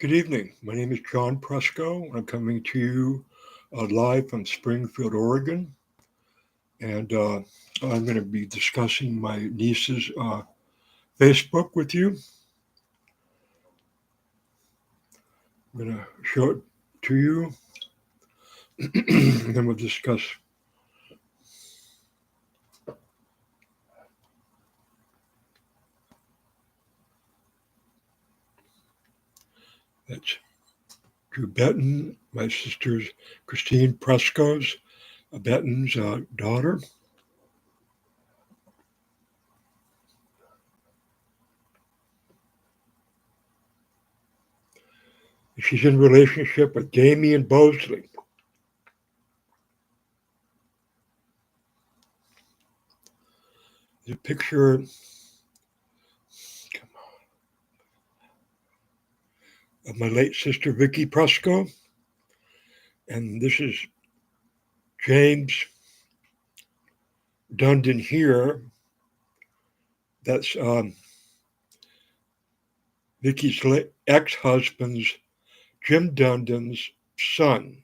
Good evening. My name is John Presco. I'm coming to you live from Springfield, Oregon, and I'm going to be discussing my niece's Facebook with you. I'm going to show it to you, and then we'll discuss. That's Drew Benton, my sister's Christine Presco's, Benton's daughter. She's in a relationship with Damian Bosley. The picture of my late sister Vicky Presco, and this is James Dundon here. That's Vicky's ex-husband's, Jim Dundon's son.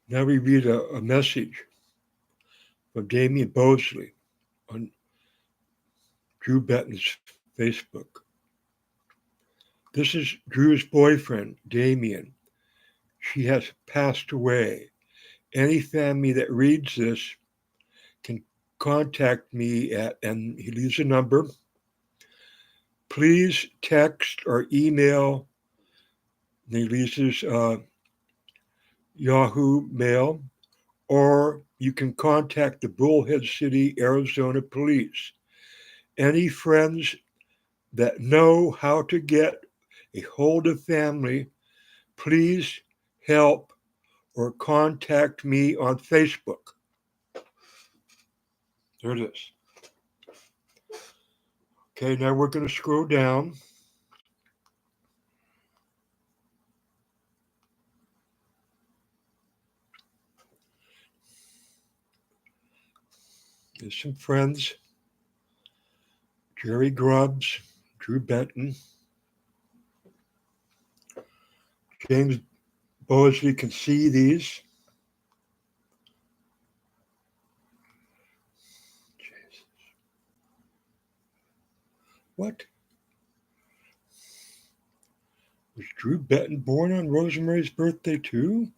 Now we read a message from Damian Bosley on Drew Benton's Facebook. This is Drew's boyfriend, Damian. She has passed away. Any family that reads this can contact me at, and he leaves a number. Please text or email. And he leaves his Yahoo mail, or you can contact the Bullhead City, Arizona police. Any friends that know how to get a hold of family, please help or contact me on Facebook. There it is. Okay, now we're going to scroll down. There's some friends. Jerry Grubbs, Drew Benton. James Bosley can see these. Jesus. What? Was Drew Benton born on Rosemary's birthday too?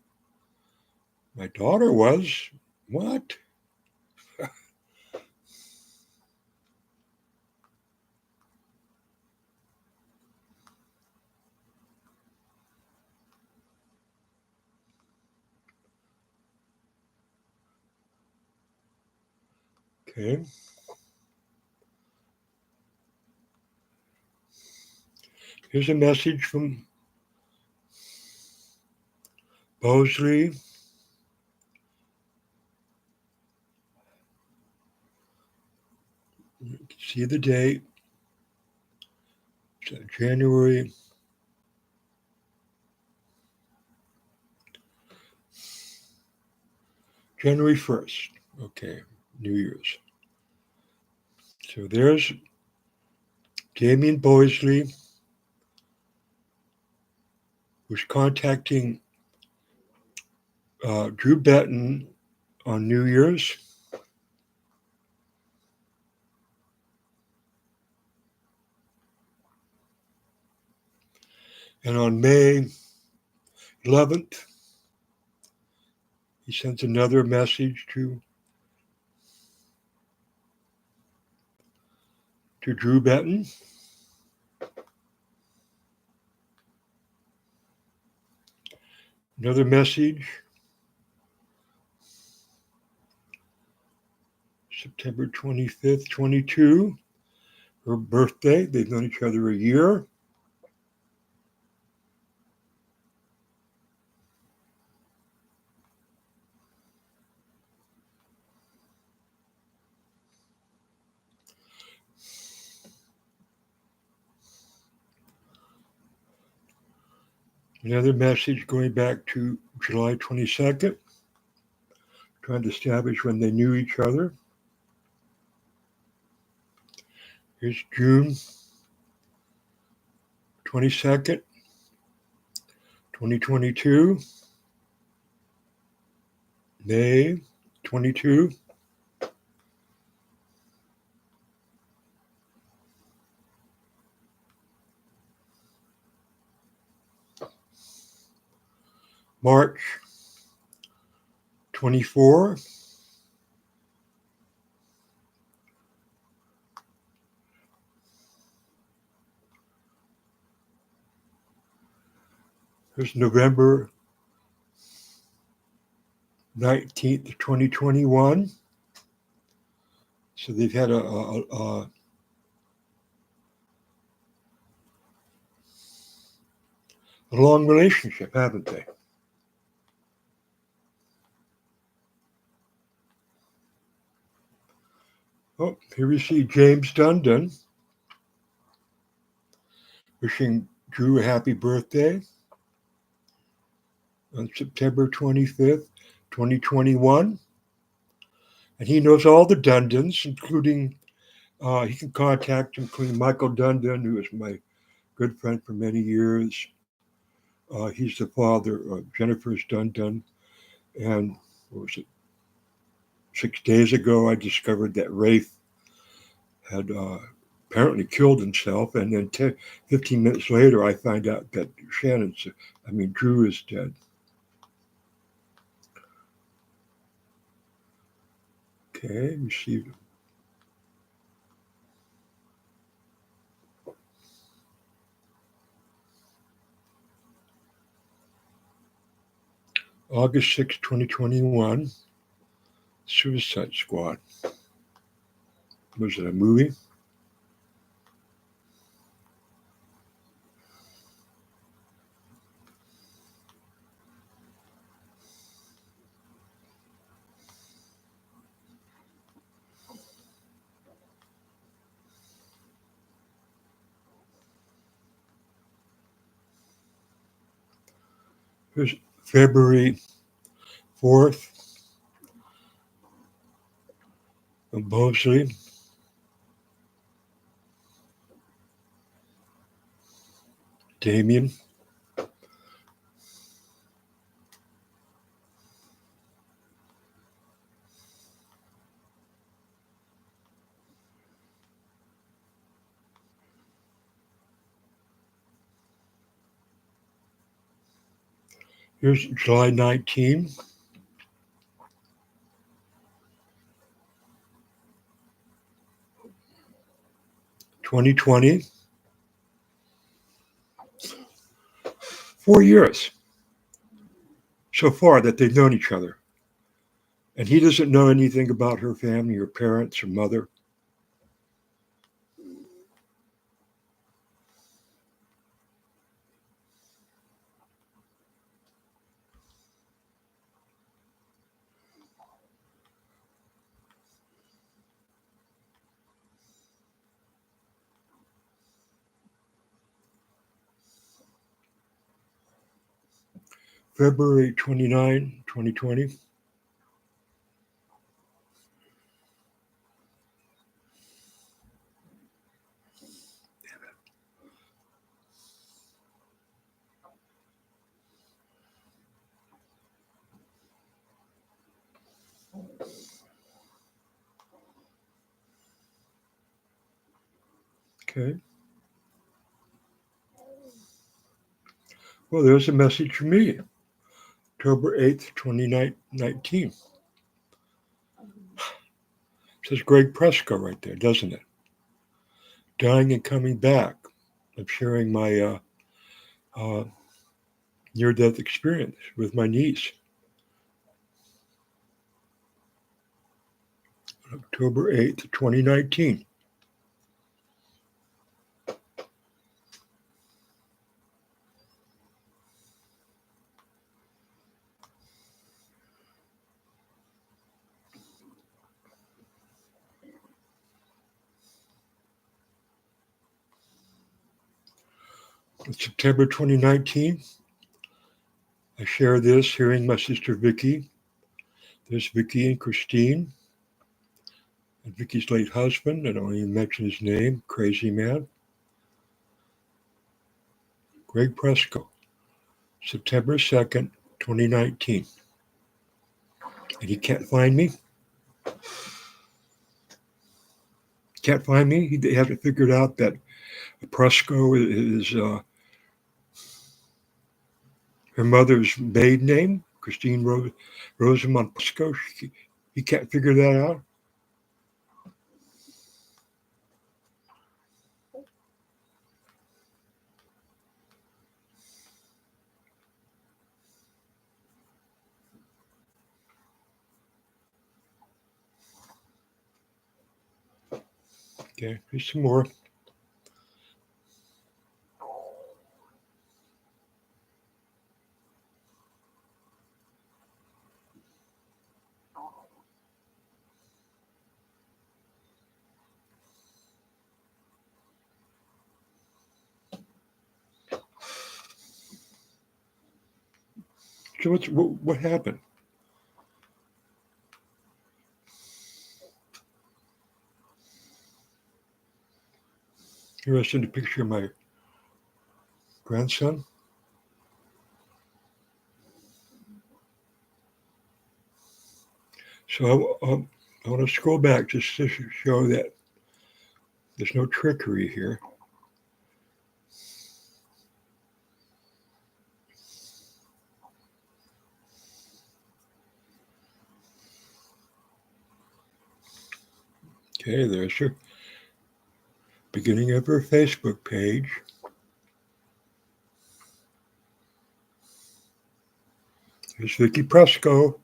My daughter was. What? Okay. Here's a message from Bosley. You can see the date. It's January 1st. Okay, New Year's. So there's Damian Bosley, who's contacting Drew Benton on New Year's. And on May 11th, he sends another message to Drew Benton. Another message, September 25th, 22, her birthday. They've known each other a year. Another message going back to July 22nd, trying to establish when they knew each other. Here's June 22nd, 2022. May 22. March 24. Here's November 19th, 2021. So they've had a long relationship, haven't they? Oh, here we see James Dundon wishing Drew a happy birthday on September 25th, 2021. And he knows all the Dundons, including, he can contact, including Michael Dundon, who is my good friend for many years. He's the father of Jennifer's Dundon. And what was it? 6 days ago, I discovered that Rafe had apparently killed himself. And then 15 minutes later, I find out that Drew is dead. Okay, received. August 6, 2021, Suicide Squad. Was it a movie? Here's February 4th, Mosley. Damien. Here's July 19, 2020. 4 years so far that they've known each other. And he doesn't know anything about her family, her parents, her mother. February 29, 2020. Okay. Well, there's a message for me. October 8th, 2019. It says Greg Presco right there, doesn't it? Dying and coming back. I'm sharing my near-death experience with my niece. October 8th, 2019. September 2019, I share this, hearing my sister Vicky. There's Vicky and Christine. And Vicky's late husband, I don't even mention his name, crazy man, Greg Presco, September 2nd, 2019. And he can't find me. Can't find me. He hasn't figured out that Presco is her mother's maiden name, Christine Rosamond Presco. He can't figure that out. Okay, here's some more. So what happened? Here I sent a picture of my grandson. So I want to scroll back just to show that there's no trickery here. Okay, there's her beginning of her Facebook page. There's Vicky Presco.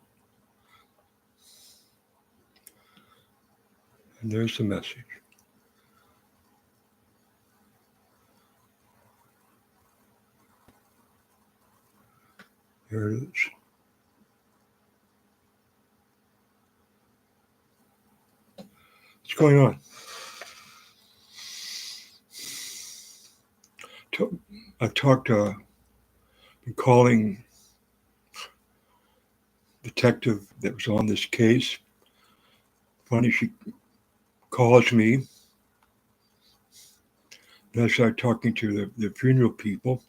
And there's the message. There it is. What's going on? I've talked to, been calling detective that was on this case. Funny, she calls me. And I start talking to the funeral people,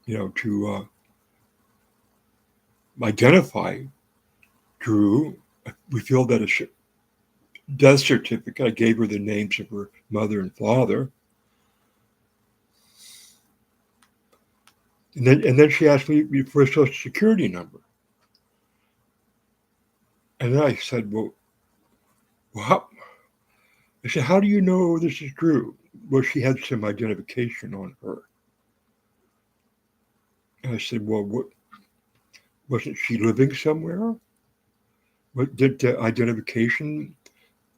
to identify Drew. We filled out a death certificate. I gave her the names of her mother and father. And then she asked me for a social security number. And I said, well, I said, how do you know this is Drew? Well, she had some identification on her. And I said, well, wasn't she living somewhere? What did the identification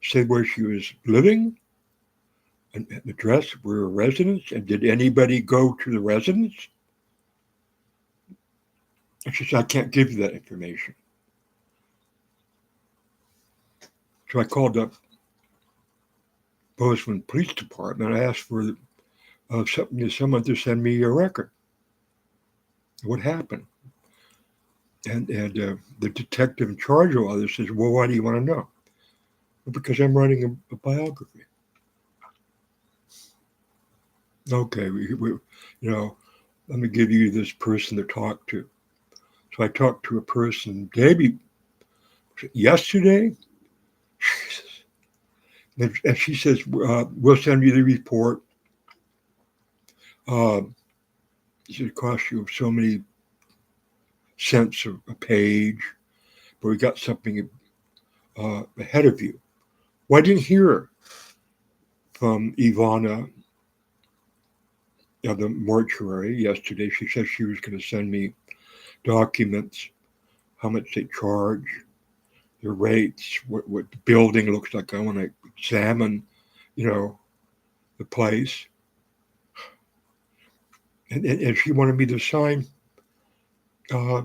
say where she was living? An address, where a residence? And did anybody go to the residence? And she said, I can't give you that information. So I called up Bozeman Police Department. I asked for someone to send me a record. What happened? And the detective in charge of all this says, well, why do you want to know? Well, because I'm writing a biography. Okay, let me give you this person to talk to. So I talked to a person, maybe yesterday. And she says, we'll send you the report. It should cost you so many cents a page, but we got something ahead of you. Well, I didn't hear from Ivana at the mortuary yesterday. She said she was going to send me documents, how much they charge, the rates, what the building looks like. I want to examine, the place. And she wanted me to sign uh,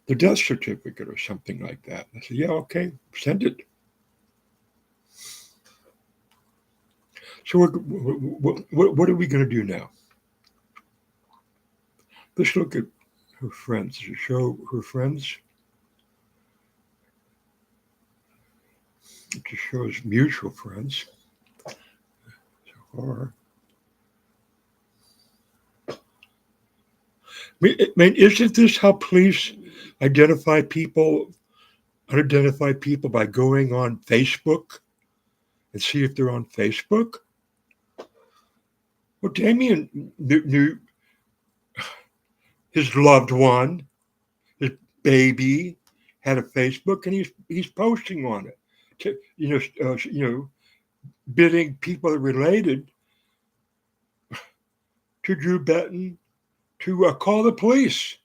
the death certificate or something like that. I said, yeah, okay, send it. So what are we going to do now? Let's look at her friends. Show her friends. It just shows mutual friends so far. I mean, isn't this how police identify people, unidentified people by going on Facebook and see if they're on Facebook? Well, Damien knew his loved one, his baby, had a Facebook, and he's posting on it, to, bidding people that are related to Drew Benton to call the police.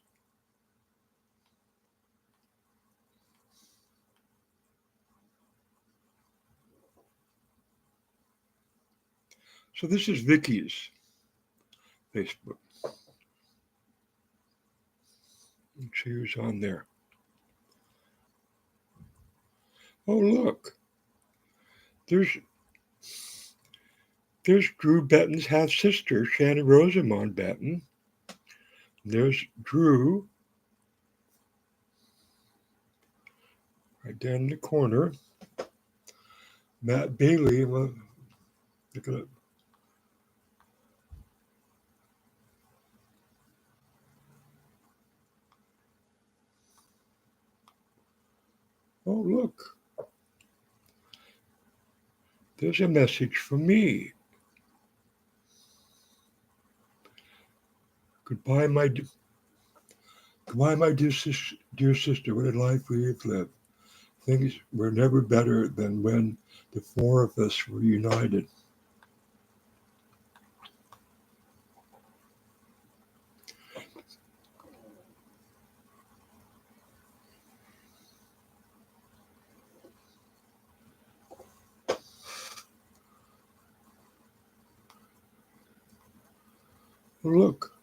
So this is Vicky's Facebook. Let's see who's on there. Oh, look, there's there's Drew Benton's half sister, Shannon Rosamond Benton. There's Drew right down in the corner. Matt Bailey. Look at it. Oh, look. There's a message for me. Goodbye, my dear sister. What a life we have lived. Things were never better than when the four of us were united. Oh, look.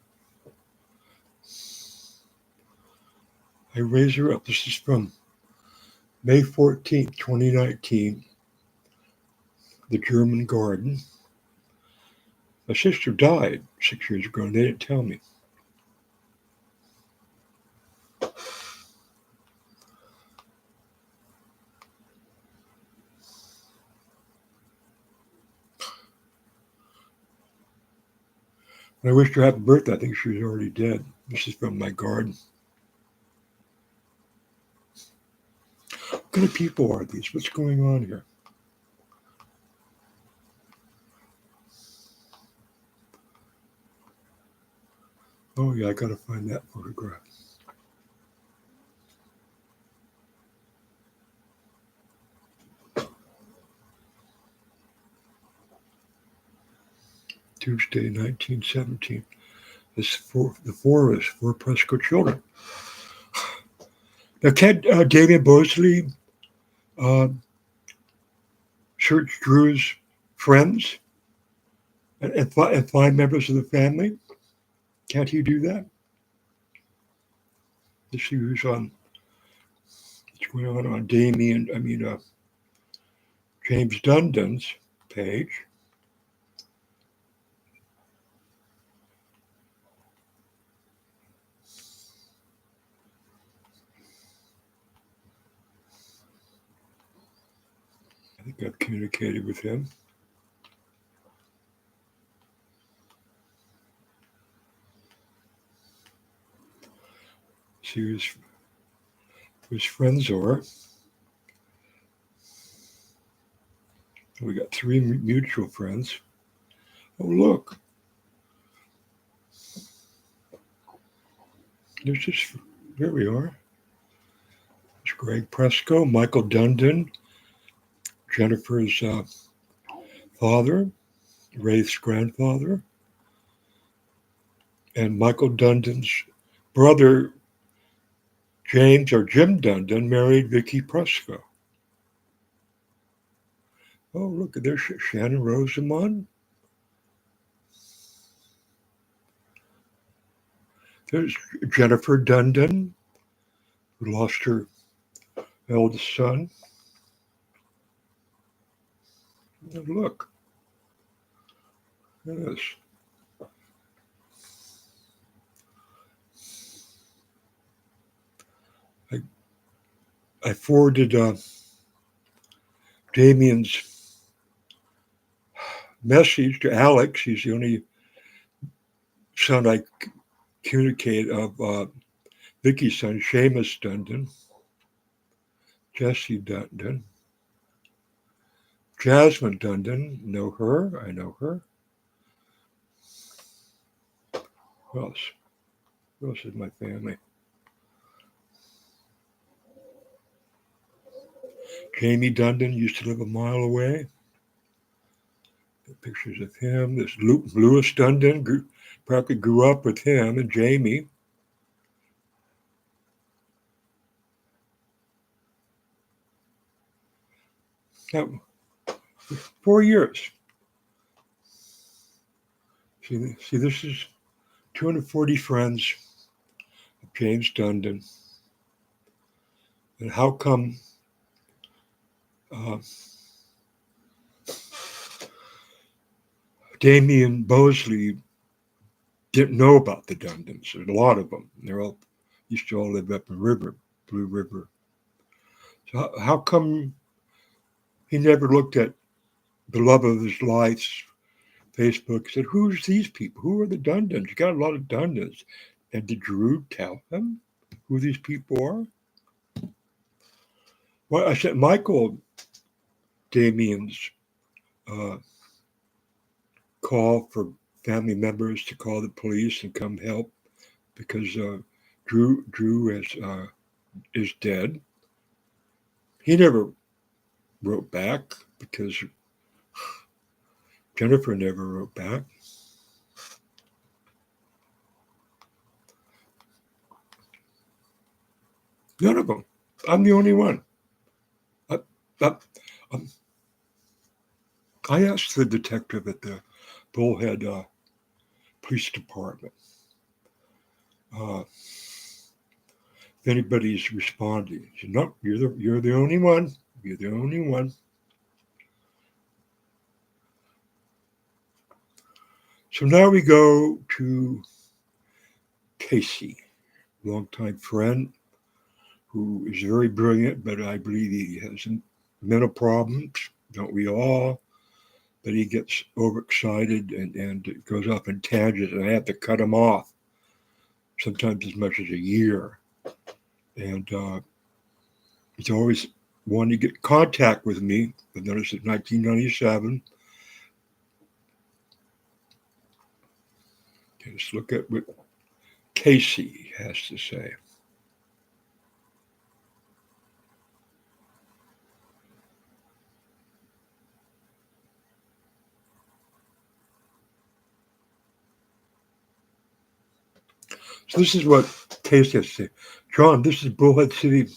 I raise her up. This is from May 14th, 2019. The German Garden. My sister died 6 years ago, and they didn't tell me. When I wished her happy birthday, I think she was already dead. This is from my garden. What kind of people are these? What's going on here? Oh, yeah, I got to find that photograph. Tuesday, 1917. The four of us, four Presco children. Now, can't David Bosley uh, search Drew's friends and find members of the family? Can't he do that? Let's see who's on. What's going on James Dundon's page. I think I've communicated with him. See who his friends are. We got three mutual friends. Oh, look. There's just, there we are. It's Greg Presco, Michael Dundon, Jennifer's father, Raith's grandfather, and Michael Dundon's brother, James or Jim Dundon, married Vicky Presco. Oh, look, there's Shannon Rosamond. There's Jennifer Dundon, who lost her eldest son. And look, yes. I forwarded Damien's message to Alex. He's the only son I communicate of Vicky's son, Seamus Dundon, Jesse Dundon, Jasmine Dundon. Know her. I know her. Who else? Who else is my family? Jamie Dundon used to live a mile away. Pictures of him. This Lewis Dundon probably grew up with him and Jamie. Now, 4 years. See, this is 240 friends of James Dundon. And how come Damien Bosley didn't know about the Dundons? There's a lot of them. They're all used to all live up in Blue River. So how come he never looked at the love of his life's Facebook, said, who's these people? Who are the Dundons? You got a lot of Dundons. And did Drew tell him who these people are? Well, I sent Michael Damien's call for family members to call the police and come help because Drew is dead. He never wrote back because Jennifer never wrote back. None of them. I'm the only one. I asked the detective at the Bullhead Police Department if anybody's responding. He said, no, you're the only one. You're the only one. So now we go to Casey, longtime friend who is very brilliant, but I believe he has mental problems. Don't we all? But he gets overexcited and goes off in tangents, and I have to cut him off, sometimes as much as a year. And he's always wanted to get contact with me. I've noticed in 1997. Let's look at what Casey has to say. So this is what Casey has to say. John, this is Bullhead City.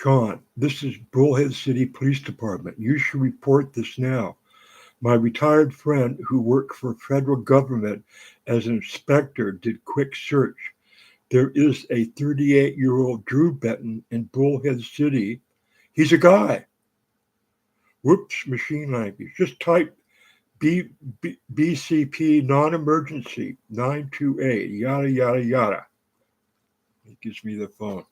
John, this is Bullhead City Police Department. You should report this now. My retired friend who worked for federal government as an inspector did quick search. There is a 38-year-old Drew Benton in Bullhead City. He's a guy. Whoops, machine language. Just type BCP non-emergency 928, yada, yada, yada. He gives me the phone.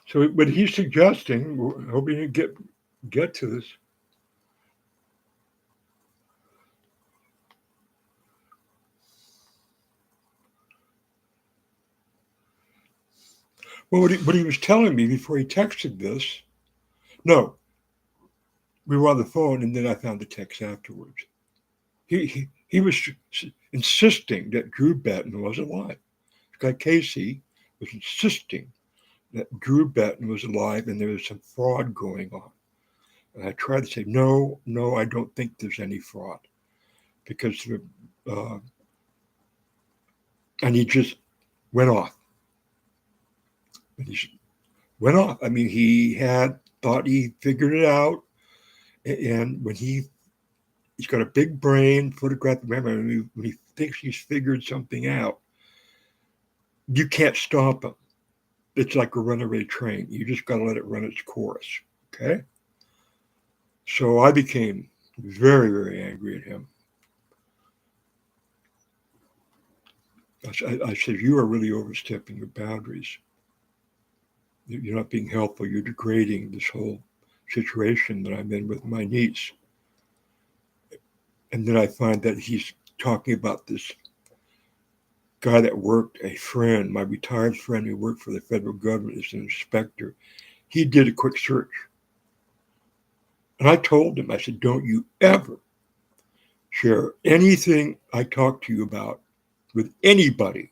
So what he's suggesting, we're hoping to get to this. Well, what he was telling me before he texted this, no, we were on the phone and then I found the text afterwards. He was insisting that Drew Benton was alive. This guy Casey was insisting that Drew Benton was alive and there was some fraud going on. And I tried to say, no, I don't think there's any fraud. because and he just went off. And he went off. I mean, he had thought he figured it out, and when he's got a big brain, photographic memory. When he thinks he's figured something out, you can't stop him. It's like a runaway train. You just got to let it run its course. Okay. So I became very, very angry at him. I said, you are really overstepping your boundaries. You're not being helpful. You're degrading this whole situation that I'm in with my niece. And then I find that he's talking about this guy that worked, a friend, my retired friend who worked for the federal government as an inspector. He did a quick search. And I told him, I said, don't you ever share anything I talk to you about with anybody,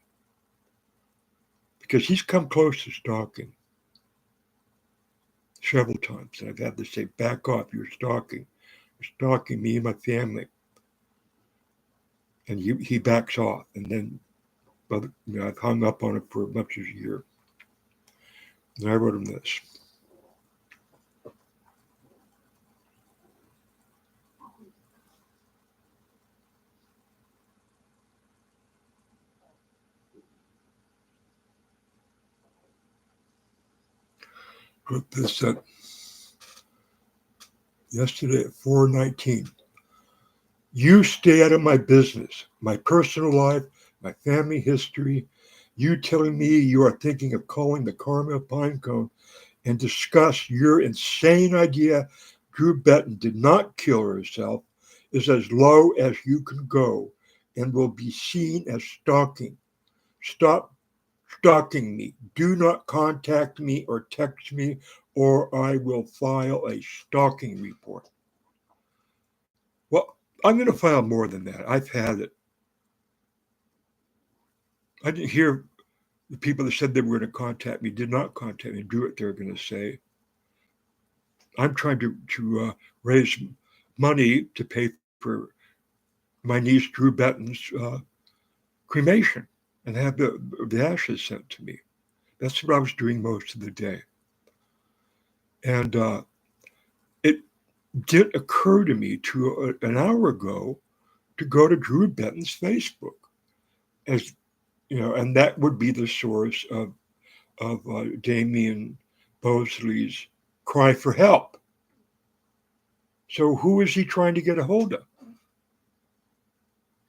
because he's come close to stalking several times. And I've had to say, back off, you're stalking. You're stalking me and my family. And he backs off. And then I've hung up on it for as much as a year. And I wrote him this. Wrote this yesterday at 4:19. You stay out of my business, my personal life, my family history. You telling me you are thinking of calling the Carmel Pinecone and discuss your insane idea Drew Benton did not kill herself is as low as you can go and will be seen as stalking. Stop stalking me. Do not contact me or text me, or I will file a stalking report. Well, I'm going to file more than that. I've had it. I didn't hear the people that said they were going to contact me did not contact me, do what they're going to say. I'm trying to raise money to pay for my niece Drew Benton's cremation and have the ashes sent to me. That's what I was doing most of the day. And it did occur to me an hour ago to go to Drew Benton's Facebook, as you know, and that would be the source of Damian Bosley's cry for help. So who is he trying to get a hold of?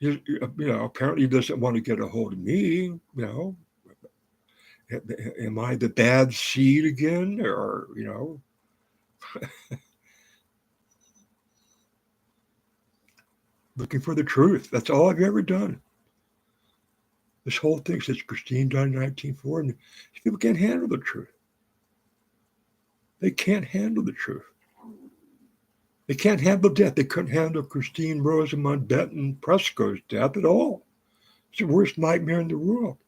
Apparently he doesn't want to get a hold of me. Am I the bad seed again, or looking for the truth? That's all I've ever done. This whole thing since Christine died in 1904, and people can't handle the truth. They can't handle the truth. They can't handle death. They couldn't handle Christine Rosamund Benton Presco's death at all. It's the worst nightmare in the world.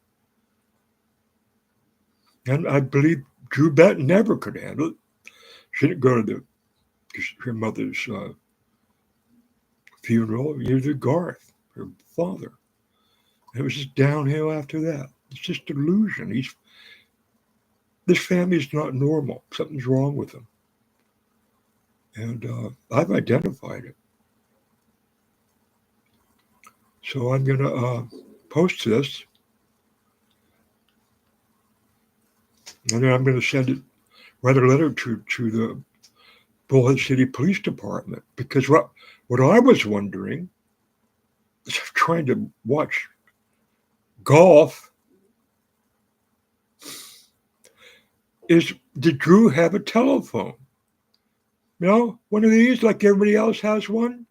And I believe Drew Benton never could handle it. She didn't go to her mother's funeral, neither Garth, her father. It was just downhill after that. It's just delusion. This family is not normal. Something's wrong with them. And I've identified it. So I'm going to post this. And then I'm going to write a letter to the Bullhead City Police Department. Because what I was wondering is trying to watch golf is, did Drew have a telephone? One of these like everybody else has one?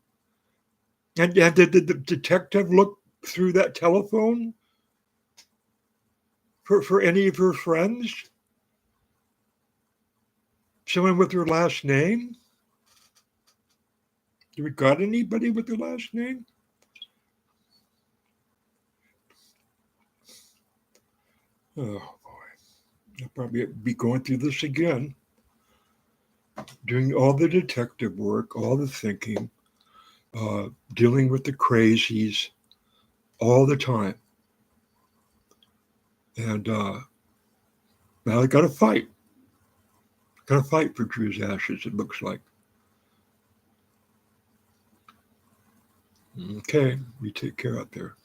And did the detective look through that telephone for any of her friends? Someone with her last name? Do we got anybody with their last name? Oh, boy. I'll probably be going through this again. Doing all the detective work, all the thinking. dealing with the crazies all the time. And now I got to fight. Got to fight for Drew's ashes, it looks like. Okay, you take care out there.